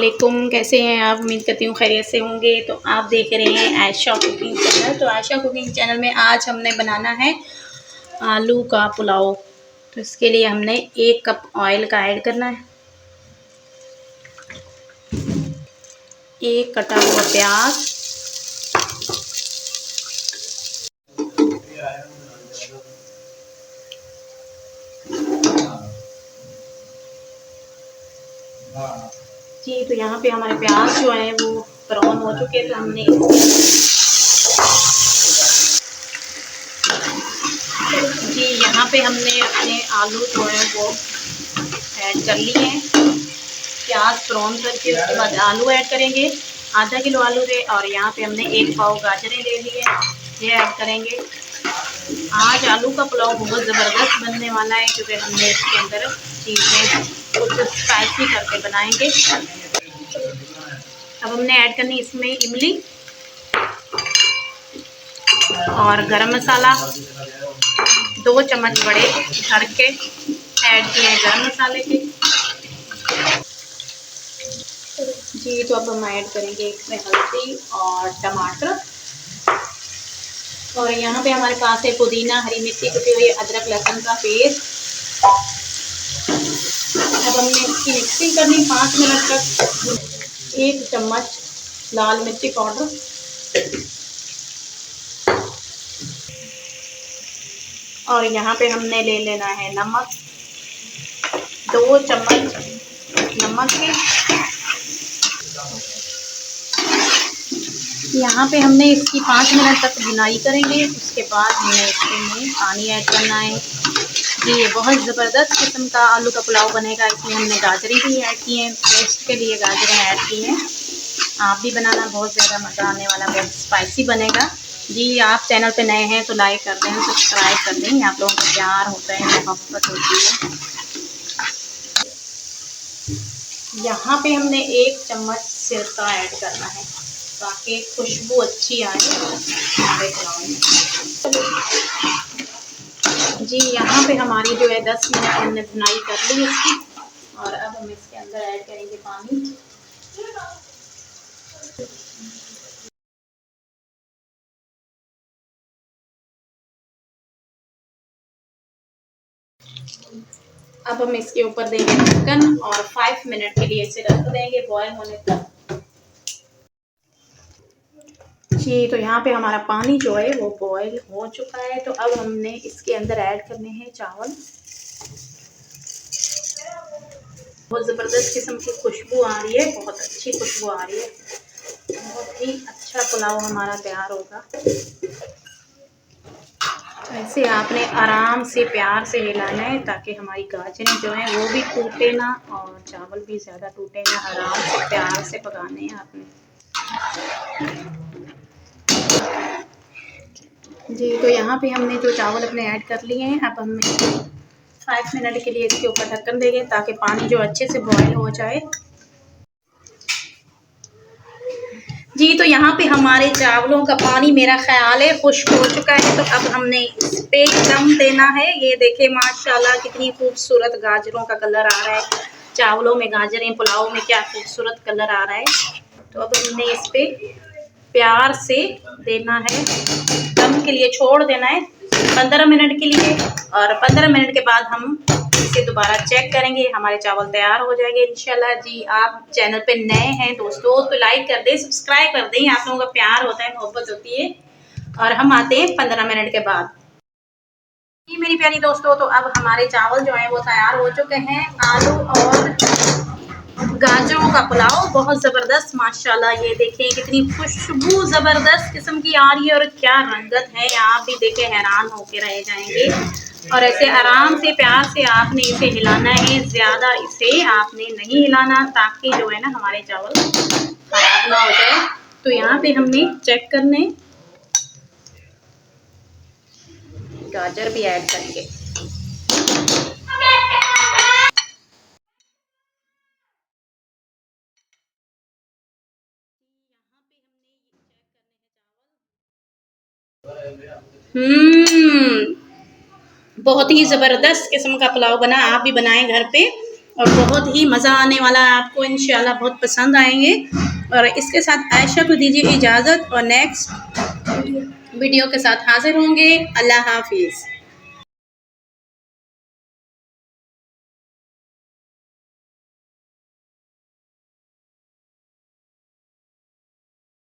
वालेकुम, कैसे हैं आप? उम्मीद करती हूँ खैरियत से होंगे। तो आप देख रहे हैं आयशा कुकिंग चैनल। तो आयशा कुकिंग चैनल में आज हमने बनाना है आलू का पुलाव। तो इसके लिए हमने 1 कप ऑयल का ऐड करना है, 1 कटा हुआ प्याज, जी। तो यहाँ पे हमारे प्याज जो है वो ब्राउन हो चुके हैं। तो हमने जी यहाँ पे हमने अपने आलू जो है वो ऐड कर लिए हैं। प्याज ब्राउन करके उसके बाद आलू ऐड करेंगे। आधा किलो आलू है और यहाँ पे हमने 1 पाव गाजरें ले लिए, ये ऐड करेंगे। आज आलू का पुलाव बहुत ज़बरदस्त बनने वाला है क्योंकि हमने इसके अंदर चीज़ें कुछ स्पाइसी करके बनाएंगे। अब हमने ऐड करनी इसमें इमली और गरम मसाला, 2 चम्मच बड़े भर के ऐड किए हैं गरम मसाले के। जी तो अब हम ऐड करेंगे इसमें हल्दी और टमाटर, और यहाँ पे हमारे पास है पुदीना, हरी मिर्ची कुटी हुई, अदरक लहसुन का पेस्ट। अब हमने इसकी मिक्सिंग करनी 5 मिनट तक। 1 चम्मच लाल मिर्ची पाउडर, और यहाँ पे हमने ले लेना है नमक, 2 चम्मच नमक है। यहाँ पे हमने इसकी 5 मिनट तक भुनाई करेंगे। उसके बाद हमने इसमें पानी ऐड करना है। ये बहुत ज़बरदस्त किस्म का आलू का पुलाव बनेगा। इसमें हमने गाजरें भी ऐड की हैं, टेस्ट के लिए गाजरें ऐड की हैं। आप भी बनाना, बहुत ज़्यादा मज़ा आने वाला, बहुत स्पाइसी बनेगा। जी आप चैनल पे नए हैं तो लाइक कर दें, सब्सक्राइब कर दें। आप लोगों का प्यार होता है, मोहब्बत होती है। यहाँ पे हमने 1 चम्मच सिरका ऐड करना है ताकि खुशबू अच्छी आए हमारे पुलाव में। जी यहाँ पे हमारी जो है 10 मिनट हमने भुनाई कर ली इसकी, और अब हम इसके अंदर ऐड करेंगे पानी। अब हम इसके ऊपर देंगे ढक्कन और 5 मिनट के लिए इसे रख देंगे बॉयल होने तक। जी तो यहाँ पे हमारा पानी जो है वो बॉयल हो चुका है। तो अब हमने इसके अंदर ऐड करने हैं चावल। बहुत ज़बरदस्त किस्म की खुशबू आ रही है, बहुत अच्छी खुशबू आ रही है। बहुत ही अच्छा पुलाव हमारा तैयार होगा। ऐसे आपने आराम से प्यार से हिलाना है ताकि हमारी गाजरें जो हैं वो भी टूटे ना और चावल भी ज़्यादा टूटे ना। आराम से प्यार से पकाने हैं आपने। जी तो यहाँ पे हमने जो चावल अपने ऐड कर लिए हैं। अब हम 5 मिनट के लिए इसके ऊपर ढक्कन देंगे ताकि पानी जो अच्छे से बॉयल हो जाए। जी तो यहाँ पे हमारे चावलों का पानी मेरा ख्याल है खुश्क हो चुका है। तो अब हमने इस पे दम देना है। ये देखें माशाल्लाह कितनी खूबसूरत गाजरों का कलर आ रहा है। चावलों में गाजरें, पुलाव में क्या खूबसूरत कलर आ रहा है। तो अब हमने इस पे प्यार से देना है, दम के लिए छोड़ देना है 15 मिनट के लिए, और 15 मिनट के बाद हम इसे दोबारा चेक करेंगे। हमारे चावल तैयार हो जाएंगे इंशाल्लाह। जी आप चैनल पे नए हैं दोस्तों तो लाइक कर दें, सब्सक्राइब कर दें। आप लोगों का प्यार होता है, मोहब्बत होती है। और हम आते हैं 15 मिनट के बाद। जी मेरी प्यारी दोस्तों, तो अब हमारे चावल जो है वो तैयार हो चुके हैं। आलू और गाजरों का पुलाव बहुत ज़बरदस्त माशाल्लाह। ये देखें कितनी खुशबू ज़बरदस्त किस्म की आ रही है और क्या रंगत है। आप भी देखें हैरान होके रह जाएंगे। और ऐसे आराम से प्यार से आपने इसे हिलाना है, ज़्यादा इसे आपने नहीं हिलाना ताकि जो है ना हमारे चावल खराब ना हो जाए। तो यहाँ पे हमने चेक करने गाजर भी ऐड करेंगे। बहुत ही ज़बरदस्त किस्म का पुलाव बना। आप भी बनाएं घर पे और बहुत ही मज़ा आने वाला है आपको, इंशाल्लाह बहुत पसंद आएंगे। और इसके साथ आयशा को दीजिए इजाज़त और नेक्स्ट वीडियो के साथ हाजिर होंगे। अल्लाह हाफिज़।